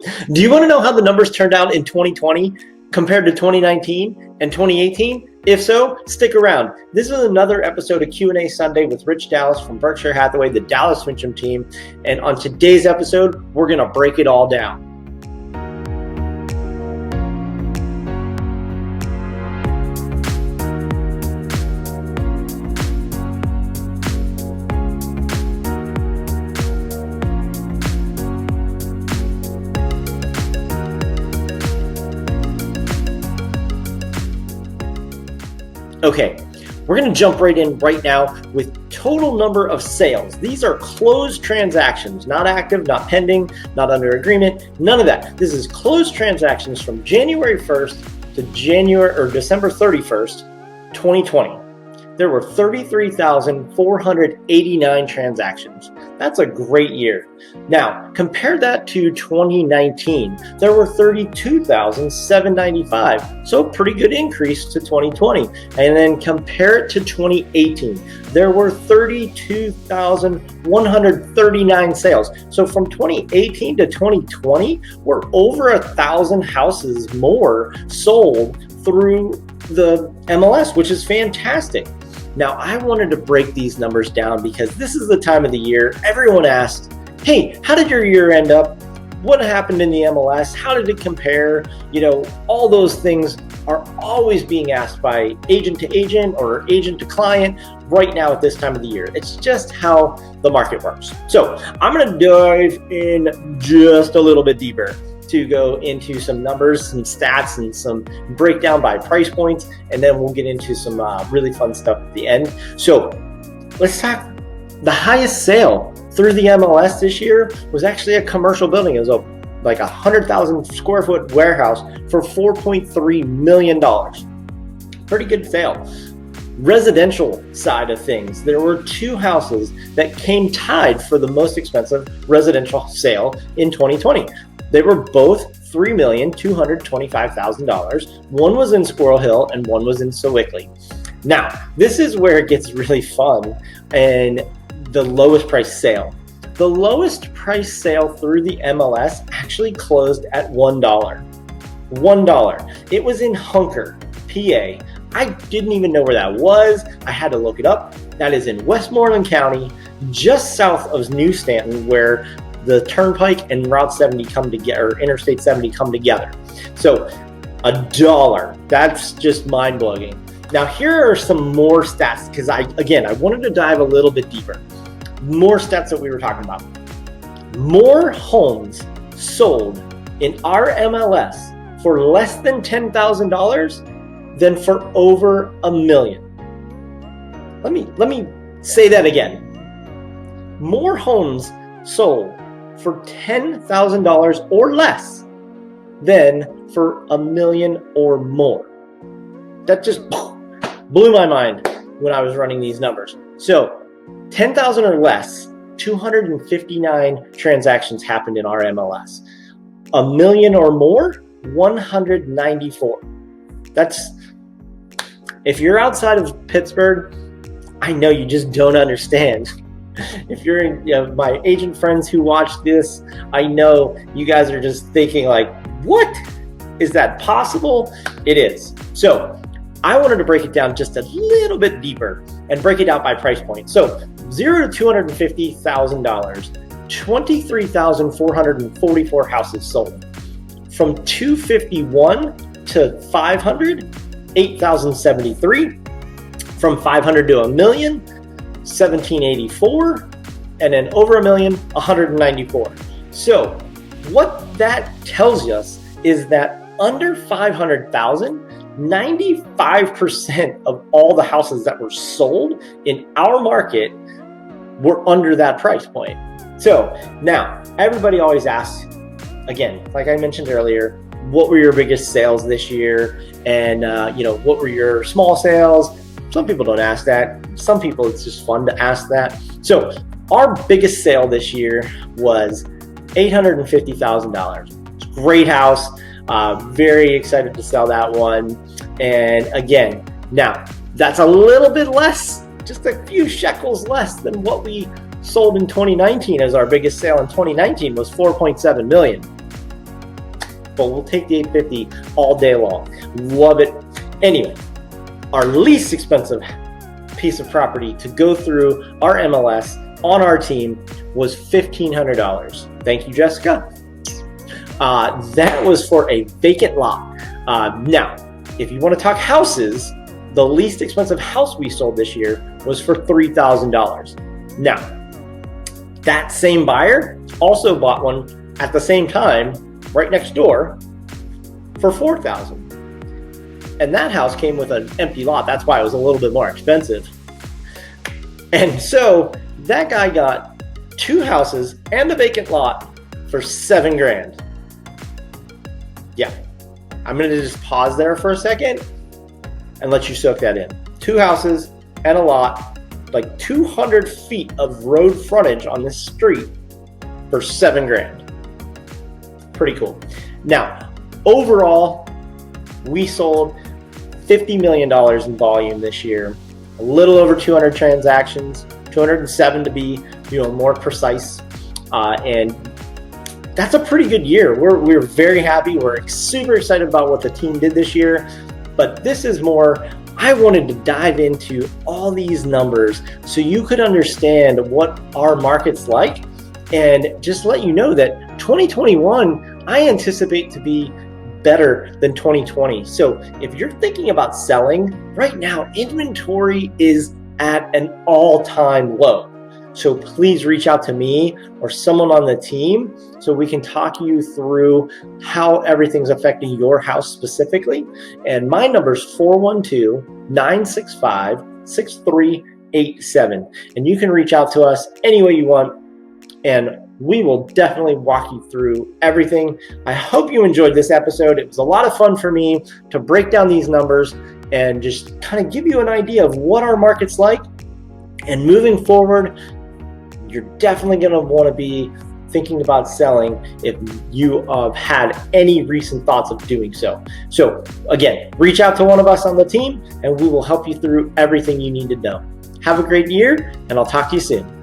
Do you want to know how the numbers turned out in 2020 compared to 2019 and 2018? If so, stick around. This is another episode of Q&A Sunday with Rich Dallas from Berkshire Hathaway, the Dallas-Fincham team. And on today's episode, we're going to break it all down. Okay, we're going to jump right in right now with total number of sales. These are closed transactions, not active, not pending, not under agreement, none of that. This is closed transactions from January 1st to December 31st, 2020. There were 33,489 transactions. That's a great year. Now, compare that to 2019. There were 32,795. So pretty good increase to 2020. And then compare it to 2018. There were 32,139 sales. So from 2018 to 2020, we're over 1,000 houses more sold through the MLS, which is fantastic. Now, I wanted to break these numbers down because this is the time of the year everyone asks, hey, how did your year end up? What happened in the MLS? How did it compare? You know, all those things are always being asked by agent to agent or agent to client right now at this time of the year. It's just how the market works. So I'm going to dive in just a little bit deeper to go into some numbers, some stats, and some breakdown by price points, and then we'll get into some really fun stuff at the end. So let's talk. The highest sale through the MLS this year was actually a commercial building. It was like 100,000 square foot warehouse for $4.3 million. Pretty good sale. Residential side of things, there were two houses that came tied for the most expensive residential sale in 2020. They were both $3,225,000. One was in Squirrel Hill and one was in Sewickley. Now, this is where it gets really fun and the lowest price sale. The lowest price sale through the MLS actually closed at $1. $1. It was in Hunker, PA. I didn't even know where that was. I had to look it up. That is in Westmoreland County, just south of New Stanton, where the Turnpike and Route 70 come together, or Interstate 70 come together. So $1, that's just mind-blowing. Now here are some more stats, because I wanted to dive a little bit deeper. More stats that we were talking about. More homes sold in our MLS for less than $10,000 than for over $1 million. Let me say that again. More homes sold for $10,000 or less than for $1 million or more. That just blew my mind when I was running these numbers. So 10,000 or less, 259 transactions happened in our MLS. $1 million or more, 194. That's, if you're outside of Pittsburgh, I know you just don't understand. If you're in, my agent friends who watch this, I know you guys are just thinking like, what? Is that possible? It is. So I wanted to break it down just a little bit deeper and break it out by price point. So $0 to $250,000, 23,444 houses sold. From 251 to 500, 8,073. From 500 to $1 million, 1,784, and then over $1 million, 194. So what that tells us is that under 500,000, 95% of all the houses that were sold in our market were under that price point. So now everybody always asks, again, like I mentioned earlier, what were your biggest sales this year? And what were your small sales? Some people don't ask that. Some people, it's just fun to ask that. So our biggest sale this year was $850,000. It's a great house. Very excited to sell that one. And again, now that's a little bit less, just a few shekels less than what we sold in 2019 as our biggest sale in 2019 was $4.7 million. but we'll take the 850 all day long. Love it. Anyway, our least expensive piece of property to go through our MLS on our team was $1,500. Thank you, Jessica. That was for a vacant lot. Now, if you want to talk houses, the least expensive house we sold this year was for $3,000. Now, that same buyer also bought one at the same time, right next door, for $4,000. And that house came with an empty lot. That's why it was a little bit more expensive. And so that guy got 2 houses and a vacant lot for $7,000. Yeah, I'm gonna just pause there for a second and let you soak that in. 2 houses and a lot, like 200 feet of road frontage on this street for $7,000. Pretty cool. Now, overall, we sold $50 million in volume this year, a little over 200 transactions, 207 to be more precise, and that's a pretty good year. We're very happy. We're super excited about what the team did this year, but this is more, I wanted to dive into all these numbers so you could understand what our market's like, and just let you know that 2021, I anticipate to be better than 2020. So if you're thinking about selling, right now, inventory is at an all-time low. So please reach out to me or someone on the team so we can talk you through how everything's affecting your house specifically. And my number is 412-965-6387. And you can reach out to us any way you want, and we will definitely walk you through everything. I hope you enjoyed this episode. It was a lot of fun for me to break down these numbers and just kind of give you an idea of what our market's like. And moving forward, you're definitely going to want to be thinking about selling if you have had any recent thoughts of doing so. So again, reach out to one of us on the team and we will help you through everything you need to know. Have a great year, and I'll talk to you soon.